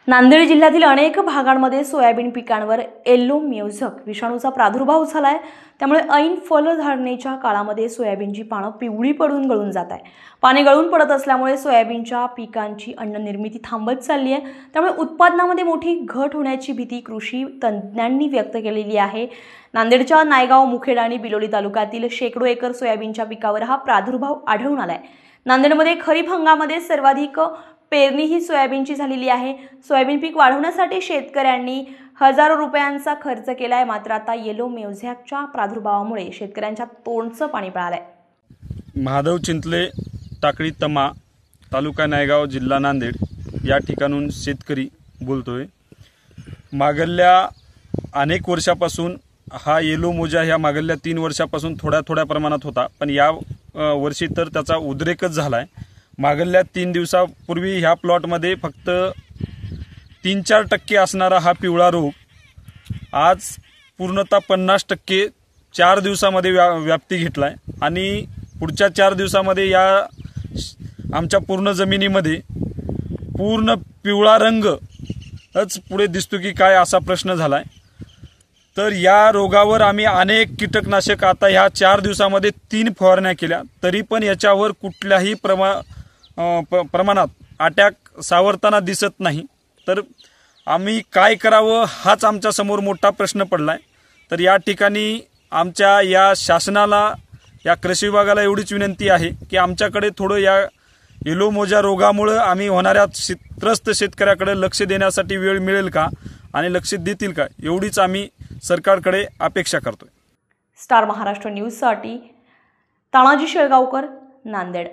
नांदेड जिल्ह्यातील अनेक भागांमध्ये सोयाबीन पिकांवर येलो मोज़ॅक विषाणूचा प्रादुर्भाव झालाय। त्यामुळे ऐन फलधारणेच्या काळामध्ये सोयाबीनची पाने पिवळी पडून गळून जात आहे। पाने गळून पडत असल्यामुळे सोयाबीनच्या पिकांची अन्न निर्मिती थांबत चालली आहे। त्यामुळे उत्पादनामध्ये मोठी घट होण्याची भीती कृषी तज्ञांनी व्यक्त केलेली आहे। नांदेडच्या नायगाव, मुखेड आणि बिलोली तालुक्यातील शेकडो एकर सोयाबीनच्या पिकावर हा प्रादुर्भाव आढळून आलाय। नांदेडमध्ये खरीप हंगामामध्ये सर्वाधिक पेरणी ही सोयाबीनची झालेली आहे। सोयाबीन पीक वाढवण्यासाठी शेतकऱ्यांनी हजारो रुपयांचा खर्च केलाय। मात्र आता येलो मोज़ॅकच्या प्रादुर्भावामुळे शेतकऱ्यांच्या तोंडचं पाणी पळालंय। महादेव चिंतले, टाकळी तमा, तालुका नायगाव, जिल्हा नांदेड या ठिकाणून शेतकरी बोलतोय। मागल्या अनेक वर्षापासून हा येलो मोज़ॅक ह्या मागल्या 3 वर्षापासून थोड्या प्रमाणात होता, पण या वर्षी तर त्याचा उद्रेकच झालाय। मागल्या 3 दिवसापूर्वी ह्या प्लॉटमध्ये फक्त 3-4% असणारा हा पिवळा रोग आज पूर्णतः 50% 4 दिवसामध्ये व्याप्ती घेतलाय आणि पुढच्या 4 दिवसामध्ये या आमच्या पूर्ण जमिनीमध्ये पूर्ण पिवळा रंगच पुढे दिसतो की काय असा प्रश्न झालाय। तर या रोगावर आम्ही अनेक कीटकनाशक आता ह्या 4 दिवसामध्ये 3 फवारण्या केल्या, तरी पण याच्यावर कुठल्याही प्रमाणात अटॅक सावरताना दिसत नाही। तर आम्ही काय करावं हाच आमच्या समोर मोठा प्रश्न पडलाय। तर या ठिकाणी आमच्या या शासनाला, या कृषी विभागाला एवढीच विनंती आहे की आमच्याकडे थोडं या येलो मोज़ॅक रोगामुळे आम्ही होणाऱ्या त्रस्त शेतकऱ्याकडे लक्ष देण्यासाठी वेळ मिळेल का आणि लक्ष देतील का, एवढीच आम्ही सरकारकडे अपेक्षा करतोय। स्टार महाराष्ट्र न्यूज साठी तानाजी शेळगावकर, नांदेड।